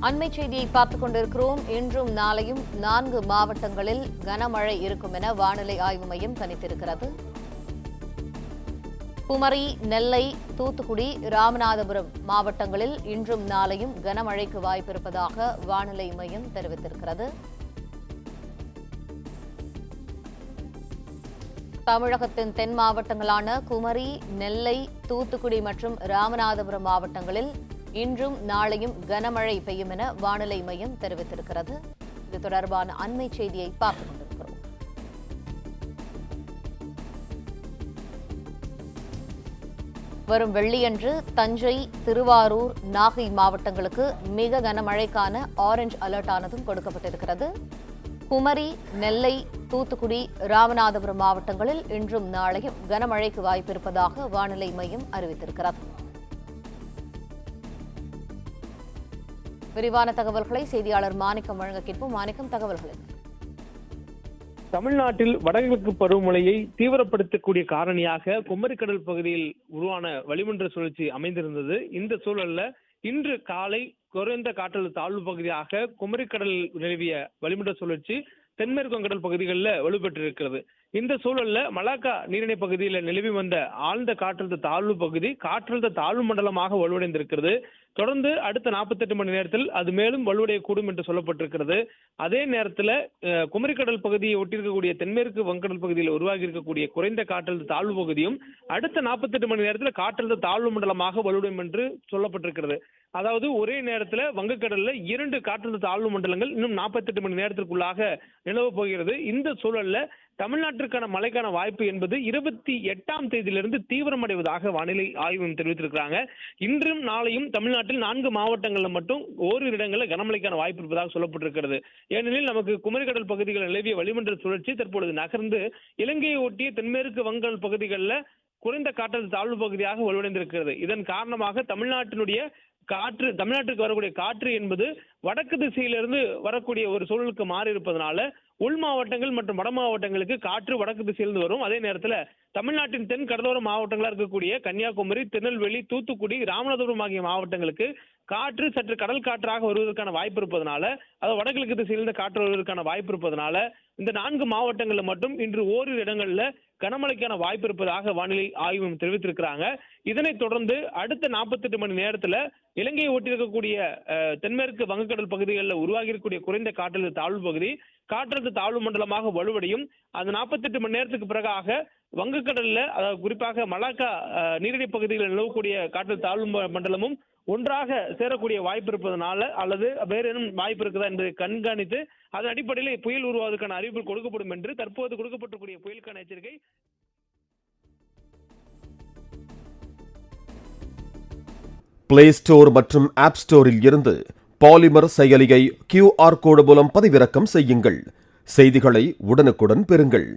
அண்மை செய்தியை பார்த்துக் கொண்டிருக்கிறோம். இன்றும் நாளையும் 4 மாவட்டங்களில் கனமழை இருக்கும் என வானிலை ஆய்வு மையம் கணித்திருக்கிறது. குமரி, நெல்லை, தூத்துக்குடி, ராமநாதபுரம் மாவட்டங்களில் இன்றும் நாளையும் கனமழைக்கு வாய்ப்பிருப்பதாக வானிலை மையம் தெரிவித்திருக்கிறது. தமிழகத்தின் தென் மாவட்டங்களான குமரி, நெல்லை, தூத்துக்குடி மற்றும் ராமநாதபுரம் மாவட்டங்களில் இன்றும் நாளையும் கனமழை பெய்யும் என வானிலை மையம் தெரிவித்திருக்கிறது. இது தொடர்பான அண்மை செய்தியை பார்த்துக் கொண்டிருக்கிறோம். வரும் வெள்ளியன்று தஞ்சை, திருவாரூர், நாகை மாவட்டங்களுக்கு மிக கனமழைக்கான ஆரஞ்ச் அலர்ட் ஆனதும் கொடுக்கப்பட்டிருக்கிறது. குமரி, நெல்லை, தூத்துக்குடி, ராமநாதபுரம் மாவட்டங்களில் இன்றும் நாளையும் கனமழைக்கு வாய்ப்பிருப்பதாக வானிலை மையம் அறிவித்திருக்கிறது. விரிவான தகவல்களை செய்தியாளர் மாணிக்கம் வழங்க கேட்போம். மாணிக்கம், தகவல்களை. தமிழ்நாட்டில் வடகிழக்கு பருவமழையை தீவிரப்படுத்தக்கூடிய காரணியாக குமரிக்கடல் பகுதியில் உருவான வளிமண்டல சுழற்சி அமைந்திருந்தது. இந்த சூழல்ல இன்று காலை குறைந்த காற்றழுத்த தாழ்வு பகுதியாக குமரிக்கடல் நிலவிய வளிமண்டல சுழற்சி தென்மேற்கு வங்கடல் பகுதிகளில் வலுப்பெற்றிருக்கிறது. இந்த சூழல்ல மலாக்கா நீரிணை பகுதியில் நிலவி வந்த ஆழ்ந்த காற்றழுத்த தாழ்வு பகுதி காற்றழுத்த தாழ்வு மண்டலமாக வலுவடைந்திருக்கிறது. தொடர்ந்து அடுத்த 48 மணி நேரத்தில் அது மேலும் வலுவடையக்கூடும் என்று சொல்லப்பட்டிருக்கிறது. அதே நேரத்தில் குமரிக்கடல் பகுதியை ஒட்டியிருக்கக்கூடிய தென்மேற்கு வங்கடல் பகுதியில் உருவாகி இருக்கக்கூடிய குறைந்த காற்றழுத்த தாழ்வு பகுதியும் அடுத்த 48 மணி நேரத்தில் காற்றழுத்த தாழ்வு மண்டலமாக வலுவடையும் என்று சொல்லப்பட்டிருக்கிறது. அதாவது ஒரே நேரத்தில் வங்கக்கடல்ல 2 காற்றழுத்த தாழ்வு மண்டலங்கள் இன்னும் 48 மணி நேரத்திற்குள்ளாக நிலவ போகிறது. இந்த சூழல்ல தமிழ்நாட்டிற்கான மழைக்கான வாய்ப்பு என்பது 28ஆம் தேதியிலிருந்து தீவிரமடைவதாக வானிலை ஆய்வு தெரிவித்திருக்கிறாங்க. இன்றும் நாளையும் தமிழ்நாட்டில் 4 மாவட்டங்களில் மட்டும் ஓரிரு இடங்களில் கனமழைக்கான வாய்ப்பு இருப்பதாக சொல்லப்பட்டிருக்கிறது. ஏனெனில் நமக்கு குமரிக்கடல் பகுதிகளில் நிலவிய வளிமண்டல சுழற்சி தற்பொழுது நகர்ந்து இலங்கையை ஒட்டிய தென்மேற்கு வங்கடல் பகுதிகளில் குறைந்த காற்றழுத்த தாழ்வு பகுதியாக வலுவடைந்திருக்கிறது. இதன் காரணமாக தமிழ்நாட்டுக்கு வரக்கூடிய காற்று என்பது வடக்கு திசையிலிருந்து வரக்கூடிய ஒரு சூழலுக்கு மாறி இருப்பதனால உள் மாவட்டங்கள் மற்றும் வட மாவட்டங்களுக்கு காற்று வடக்கு திசையிலிருந்து வரும். அதே நேரத்தில் தமிழ்நாட்டின் தென் கடலோர மாவட்டங்களாக இருக்கக்கூடிய கன்னியாகுமரி, திருநெல்வேலி, தூத்துக்குடி, ராமநாதபுரம் ஆகிய மாவட்டங்களுக்கு காற்று சற்று கடல் காற்றாக வருவதற்கான வாய்ப்பு இருப்பதனால, அதாவது வடகிழக்கு திசையிலிருந்து காற்று வருவதற்கான வாய்ப்பு இருப்பதனால இந்த 4 மாவட்டங்களில் மட்டும் இன்று ஓரிரு இடங்களில் கனமழைக்கான வாய்ப்பு இருப்பதாக வானிலை ஆய்வு தெரிவித்திருக்கிறாங்க. இதனைத் தொடர்ந்து அடுத்த 48 மணி நேரத்தில் இலங்கையை ஒட்டியிருக்கக்கூடிய தென்மேற்கு வங்கக்கடல் பகுதிகளில் உருவாகி இருக்கக்கூடிய குறைந்த காற்றழுத்த தாழ்வு பகுதி காற்றழுத்த தாழ்வு மண்டலமாக வலுவடையும். அந்த 48 மணி நேரத்துக்கு பிறகாக வங்கக்கடல்ல, அதாவது குறிப்பாக மலாக்கா நீரிணை பகுதிகளில் நிலவக்கூடிய காற்றழுத்த தாழ்வு மண்டலமும் ஒன்றாக சேரக்கூடிய வாய்ப்பு இருப்பதனால அல்லது வேறு ஏதும் வாய்ப்பு இருக்குதா என்பதை கண்காணித்து அதன் அடிப்படையில் புயல் உருவாவதற்கான அறிவிப்பு கொடுக்கப்படும் என்று தற்போது கொடுக்கப்பட்டிருக்கூடிய புயலுக்கான எச்சரிக்கை. பிளே ஸ்டோர் மற்றும் ஆப் ஸ்டோரில் இருந்து பாலிமர் செயலியை QR கோடு மூலம் பதிவிறக்கம் செய்யுங்கள். செய்திகளை உடனுக்குடன் பெறுங்கள்.